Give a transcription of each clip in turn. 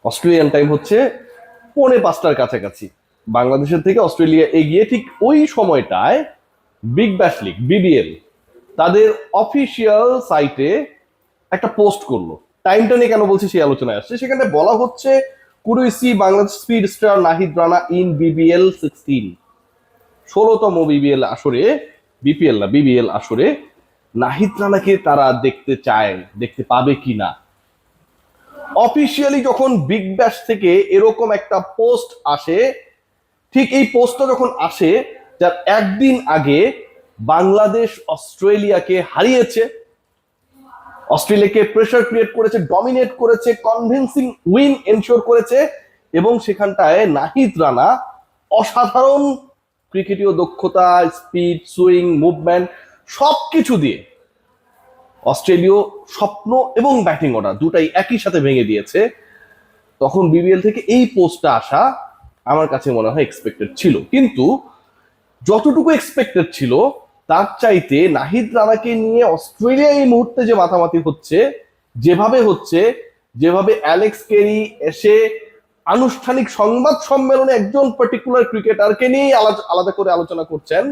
Australian time হচ্ছে 4:45টার কাছাকাছি। বাংলাদেশের থেকে অস্ট্রেলিয়া এগিয়ে। ঠিক ওই সময়টায় বিগ ব্যাশ লিগ বিবিএল তাদের অফিসিয়াল সাইটে একটা পোস্ট করলো। টাইমটা নিয়ে কেন বলছি সেই আলোচনায় আসছে। সেখানে বলা হচ্ছে কুরুইসি Bangladesh speed star Nahid Rana in BBL 16, 16তম বিবিএল আসরে, বিপিএল না বিবিএল আসরে নাহিদ রানাকে তারা দেখতে চায়, দেখতে পাবে কিনা। অফিসিয়ালি যখন বিগ ব্যাশ থেকে এরকম একটা পোস্ট আসে, ঠিক এই পোস্টটা যখন আসে যার একদিন আগে বাংলাদেশ অস্ট্রেলিয়াকে হারিয়েছে, অস্ট্রেলিয়াকে প্রেসার ক্রিয়েট করেছে, ডমিনেট করেছে, কনভিন্সিং উইন এনশিওর করেছে, এবং সেখানটায় নাহিদ রানা অসাধারণ ক্রিকেটীয় দক্ষতা, স্পিড, সুইং, মুভমেন্ট সবকিছু দিয়ে অস্ট্রেলীয় স্বপ্ন এবং ব্যাটিং অর্ডার দুটাই একই সাথে ভেঙে দিয়েছে। তখন বিবিএল থেকে এই পোস্টটা আসা আমার কাছে মনে হয় এক্সপেক্টেড ছিল, কিন্তু যতটুকু এক্সপেক্টেড ছিল তার চাইতে নাহিদ রানাকে নিয়ে অস্ট্রেলিয়া এই মুহূর্তে যে মাতামাতি হচ্ছে, যেভাবে হচ্ছে, যেভাবে অ্যালেক্স কেরি এসে আনুষ্ঠানিক সংবাদ সম্মেলনে একজন পার্টিকুলার ক্রিকেটারকে নিয়ে আলাদা করে আলোচনা করছেন,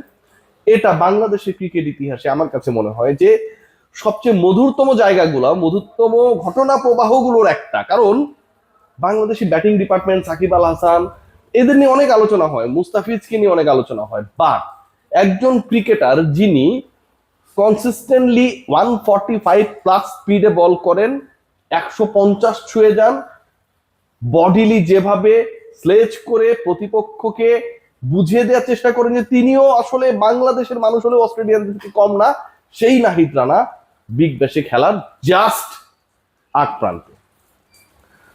এটা বাংলাদেশের ক্রিকেট ইতিহাসে আমার কাছে মনে হয় যে সবচেয়ে মধুরতম জায়গাগুলো, মধুরতম ঘটনা প্রবাহগুলোর একটা। কারণ বাংলাদেশি ব্যাটিং ডিপার্টমেন্ট, সাকিব আল হাসান, এদের নিয়ে অনেক আলোচনা হয়, মুস্তাফিজকে নিয়ে অনেক আলোচনা হয়, বাট একজন ক্রিকেটার যিনি কনসিস্টেন্টলি 145+ স্পিডে বল করেন, 150 ছুঁয়ে যান, বডিলি যেভাবে স্লেজ করে প্রতিপক্ষকে বুঝিয়ে দেওয়ার চেষ্টা করেন যে তিনিও আসলে বাংলাদেশের মানুষ হলেও অস্ট্রেলিয়ানদের থেকে কম না, সেই নাহিদ রানা বিগ ব্যাশে খেলার জাস্ট আগ প্রান্তে।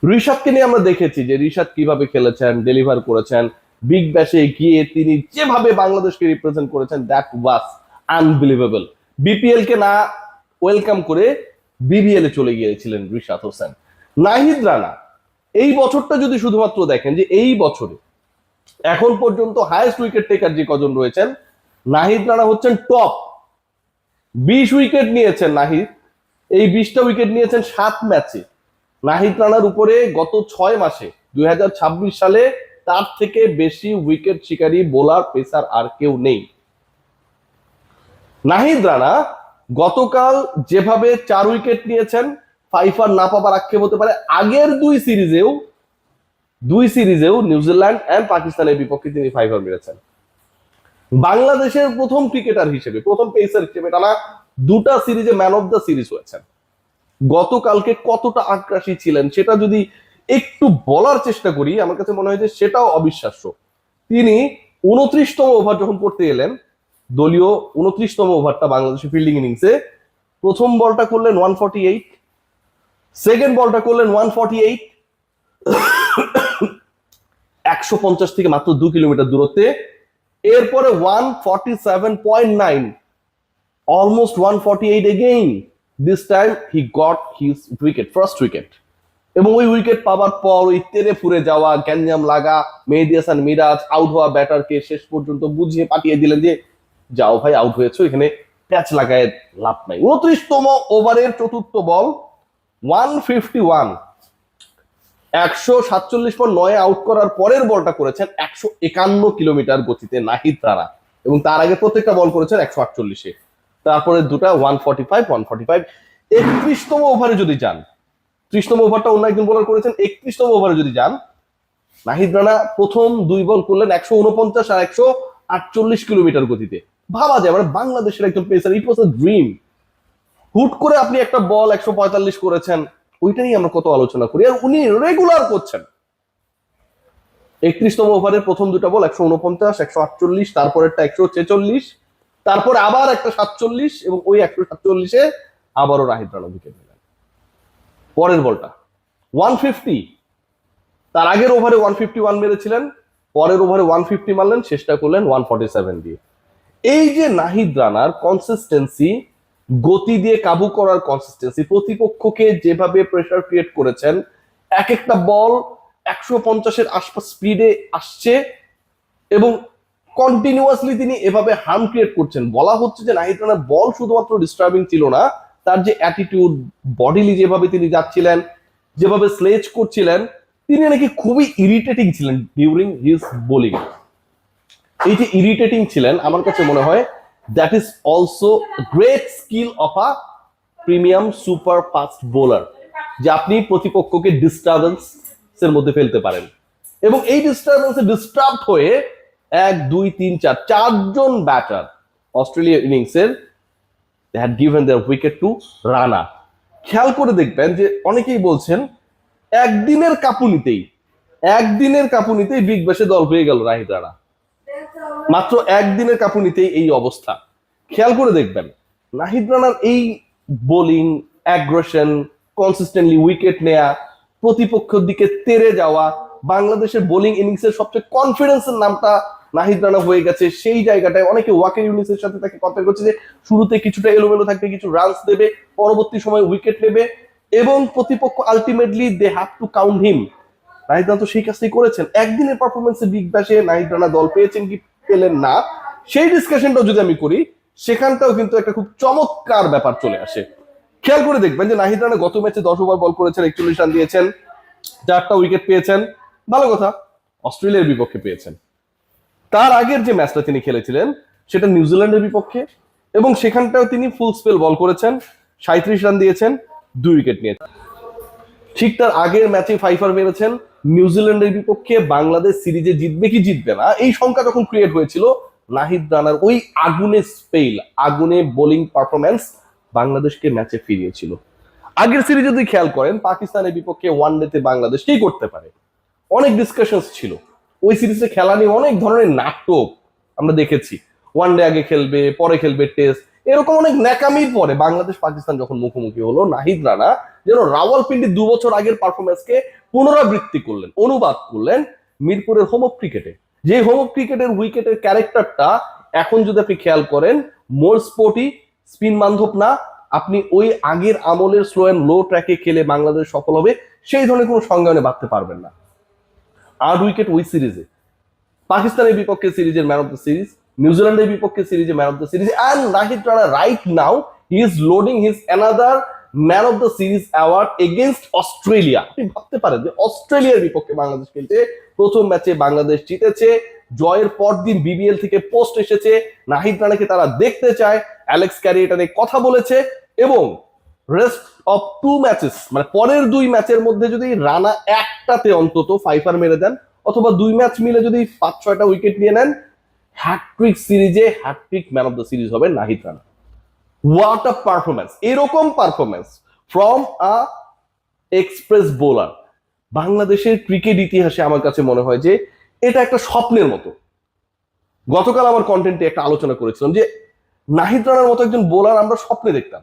ঋষাদকে নিয়ে আমরা দেখেছি যে ঋষাদ কিভাবে খেলেছেন, ডেলিভার করেছেন। বিগ ব্যাশে গিয়ে তিনি যেভাবে বাংলাদেশকে রিপ্রেজেন্ট করেছেন, দ্যাট ওয়াজ আনবিলিভেবল। বিপিএল কে না ওয়েলকাম করে বিবিএল এ চলে গিয়েছিলেন ঋষাদ হোসেন। নাহিদ রানা এই বছরটা যদি শুধুমাত্র দেখেন যে এই বছরে এখন পর্যন্ত হাইয়েস্ট উইকেট টেকার যে কজন রয়েছেন, নাহিদ রানা হচ্ছেন টপ। 20 উইকেট নিয়েছেন নাহিদ, এই 20টা উইকেট নিয়েছেন 7 ম্যাচে। নাহিদ রানার উপরে গত 6 মাসে 2026 সালে তার থেকে বেশি উইকেট শিকারী বোলার পেসার আর কেউ নেই। নাহিদ রানা গতকাল যেভাবে 4 উইকেট নিয়েছেন, ফাইফার না পাবার আক্ষেপ হতে পারে। আগের দুই সিরিজেও নিউজিল্যান্ড এন্ড পাকিস্তানের বিপক্ষে তিনি ফাইফার মেরেছেন। বাংলাদেশের প্রথম ক্রিকেটার হিসেবে, প্রথম পেসার হিসেবে টানা 2টা সিরিজে ম্যান অফ দ্য সিরিজ হয়েছেন। গতকালকে কতটা আগ্রাসী ছিলেন সেটা যদি একটু বলার চেষ্টা করি, আমার কাছে মনে হয় যে সেটাও অবিশ্বাস্য। তিনি 29তম ওভার যখন করতে এলেন, দলীয় 29তম ওভারটা বাংলাদেশের ফিল্ডিং ইনিংসে, প্রথম বলটা করলেন 148, সেকেন্ড বলটা করলেন 148, 150 থেকে মাত্র 2 কিলোমিটার দূরত্বে। এরপরে 147.9, almost 148 again. This time he got his wicket, first wicket. এবং ওই উইকেট পাওয়ার পর ওই তেরে ফুরে যাওয়া, গ্যাঞ্জাম লাগা মেহেদী হাসান মিরাজ আউট হওয়া ব্যাটারকে শেষ পর্যন্ত বুঝিয়ে পাঠিয়ে দিলেন যে যাও ভাই, আউট হয়েছে, এখানে প্যাচ লাগায় লাভ নাই। 29তম ওভারের চতুর্থ বল 151, 147.9 আউট করার পরের বলটা করেছেন 151 কিলোমিটার গতিতে নাহিদ রানা, এবং তার আগে প্রত্যেকটা বল করেছেন 148-এ। তারপরে দুটা 145, 145। 31তম ওভারে যদি যান, 30তম ওভারটা অন্য একজন বোলার করেছেন, 31তম ওভারে যদি যান, নাহিদ রানা প্রথম 2 বল করলেন 149 আর 148 কিলোমিটার গতিতে। ভাবা যায় মানে বাংলাদেশের একজন pacer, it was a dream. হুট করে আপনি একটা বল 145 করেছেন, ওইটা নিয়ে আমরা কত আলোচনা করি, আর উনি রেগুলার করছেন। 31তম ওভারের প্রথম 2টা বল 149, 148, তারপরেরটা 146, তারপরে আবার একটা 47, এবং ওই 147-এ আবারও নাহিদ রানা উইকেট নিলেন। পরের বলটা 150, তার আগের ওভারে 151 মেরেছিলেন, পরের ওভারে 150 মারলেন, শেষটা করলেন 147 দিয়ে। এই যে নাহিদ রানার কনসিস্টেন্সি, গতি দিয়ে কাবু করার কনসিস্টেন্সি, প্রতিপক্ষকে যেভাবে প্রেসার ক্রিয়েট করেছেন, এক একটা বল 150-এর আশপাশ স্পিডে আসছে এবং কন্টিনিউয়াসলি তিনি এভাবে হার্ম ক্রিয়েট করছেন। বলা হচ্ছে যে নাহিদ রানার বল শুধুমাত্র ডিস্টার্বিং ছিল না, তার যে অ্যাটিটিউড, বডিলি যেভাবে তিনি যাচ্ছিলেন, যেভাবে স্লেজ করছিলেন, তিনি নাকি খুবই ইরিটেটিং ছিলেন ডিউরিং হিজ বোলিং। এই যে ইরিটেটিং ছিলেন, আমার কাছে মনে হয় that is also great skill of a premium super fast bowler, যে আপনি প্রতিপক্ষকে ডিস্টারবেন্স এর মধ্যে ফেলতে পারেন, এবং এই ডিস্টারবেন্সে ডিস্টার্ব হয়ে 1 2 3 4 চারজন ব্যাটার অস্ট্রেলিয়া ইনিংসের they had given their wicket to Rana. খেয়াল করে দেখবেন যে অনেকেই বলছেন একদিনের কাঁপুনিতেই বিগ ব্যাশে দল হয়ে গেল নাহিদ রানা, মাত্র একদিনের কাঁপুনিতেই এই অবস্থা। খেয়াল করে দেখবেন নাহিদ রানার এই বোলিং অ্যাগ্রেশন, কনসিস্টেন্টলি উইকেট নেয়া, প্রতিপক্ষের দিকে তেড়ে যাওয়া, বাংলাদেশের বোলিং ইনিংসের সবচেয়ে কনফিডেন্সের নামটা নাহিদ রানা হয়ে গেছে। সেই জায়গাটায় অনেকে ওয়াকের ইউনিসের সাথে তাকে কম্পেয়ার করছে যে শুরুতে কিছুটা এলোমেলো থাকবে, কিছু রানস দেবে, পরবর্তী সময় উইকেট নেবে, এবং প্রতিপক্ষ ultimately they have to count him. Nahid Rana তো সেই কাজটাই করেছেন। একদিনের পারফরমেন্সে বিগ ব্যাশে নাহিদ রানা দল পেয়েছেন কি পেলেন না, সেই ডিসকাশনটাও যদি আমি করি, সেখানটাও কিন্তু একটা খুব চমৎকার ব্যাপার চলে আসে। খেয়াল করে দেখবেন যে নাহিদ রানা গত ম্যাচে 10 ওভার বল করেছেন, 41 রান দিয়েছেন, 4টা উইকেট পেয়েছেন, ভালো কথা, অস্ট্রেলিয়ার বিপক্ষে পেয়েছেন। তার আগের যে ম্যাচটা তিনি খেলেছিলেন সেটা নিউজিল্যান্ডের বিপক্ষে, এবং সেখানটাও তিনি ফুল স্পেল বল করেছেন, 37 রান দিয়েছেন, 2 উইকেট নিয়েছেন। ঠিক তার আগের ম্যাচে 5 মেরেছেন নিউজিল্যান্ডের বিপক্ষে। বাংলাদেশ সিরিজে জিতবে কি জিতবে না এই সংখ্যা যখন ক্রিয়েট হয়েছিল, নাহিদ রানার ওই আগুনে স্পেল, আগুনে বোলিং পারফরমেন্স বাংলাদেশকে ম্যাচে ফিরিয়েছিল। আগের সিরিজ যদি খেয়াল করেন, পাকিস্তানের বিপক্ষে ওয়ানডেতে বাংলাদেশ কি করতে পারে, অনেক ডিসকাশন ছিল। ওই সিরিজে খেলা নিয়ে অনেক ধরনের নাটক আমরা দেখেছি। ওয়ানডে আগে খেলবে, পরে খেলবে টেস্ট, এরকম অনেক ন্যাকামির পরে বাংলাদেশ পাকিস্তান যখন মুখোমুখি হলো, নাহিদ রানা যেন রাওয়ালপিন্ডি 2 বছর আগের পারফরমেন্সকে পুনরাবৃত্তি করলেন, অনুবাদ করলেন মিরপুরের হোম অফ ক্রিকেটে। যে হোম অফ ক্রিকেটের উইকেটের ক্যারেক্টারটা এখন যদি আপনি খেয়াল করেন, মোর স্পোর্টি, স্পিন বান্ধব না, আপনি ওই আগের আমলের স্লো অ্যান্ড লো ট্র্যাকে খেলে বাংলাদেশ সফল হবে সেই ধরনের কোনো সংজ্ঞানে বাঁধতে পারবেন না। 8 উইকেট ওই সিরিজে, পাকিস্তানের বিপক্ষে সিরিজের ম্যান অফ দ্য সিরিজ, নিউজিল্যান্ডের বিপক্ষে সিরিজে man of the series, and Nahid Rana right now he is loading his another man of the series award against Australia. আপনি ভাবতে পারেন যে অস্ট্রেলিয়ার বিপক্ষে বাংলাদেশ খেলছে, প্রথম ম্যাচে বাংলাদেশ জিতেছে, জয়ের পর দিন বিবিএল থেকে পোস্ট এসেছে, নাহিদ রানাকে তারা দেখতে চায়, অ্যালেক্স ক্যারি এটা নিয়ে কথা বলেছে, এবং রেস্ট অফ 2 ম্যাচেস, মানে পরের 2 ম্যাচের মধ্যে যদি রানা একটাতে অন্তত 5 মেরে দেন, অথবা 2 ম্যাচ মিলে যদি 5-6টা উইকেট নিয়ে নেন, হ্যাটট্রিক সিরিজে hat-trick man of the series হবে Nahid Rana. What a performance! এরকম performance from a express bowler বাংলাদেশের ক্রিকেট ইতিহাসে আমার কাছে মনে হয় যে এটা একটা স্বপ্নের মতো। গতকাল আমার কন্টেন্টে একটা আলোচনা করেছিলাম যে নাহিদ রানার মতো একজন বোলার আমরা স্বপ্নে দেখতাম,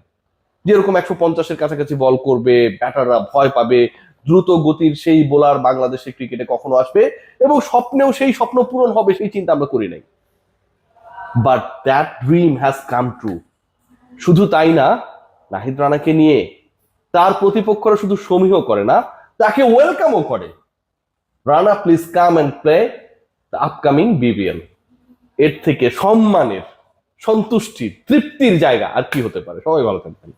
যেরকম 150-এর কাছাকাছি বল করবে, ব্যাটাররা ভয় পাবে, দ্রুত গতির সেই বোলার বাংলাদেশের ক্রিকেটে কখনো আসবে, এবং স্বপ্নেও সেই স্বপ্ন পূরণ হবে সেই চিন্তা আমরা করি নাই। But that dream has come true. শুধু তাই না, নাহিদ রানাকে নিয়ে তার প্রতিপক্ষরা শুধু সমীহ করে না, তাকে ওয়েলকামও করে। Rana please come and play the upcoming BBL. এর থেকে সম্মানের, সন্তুষ্টির, তৃপ্তির জায়গা আর কি হতে পারে? সবাই ভালো থাকবেন।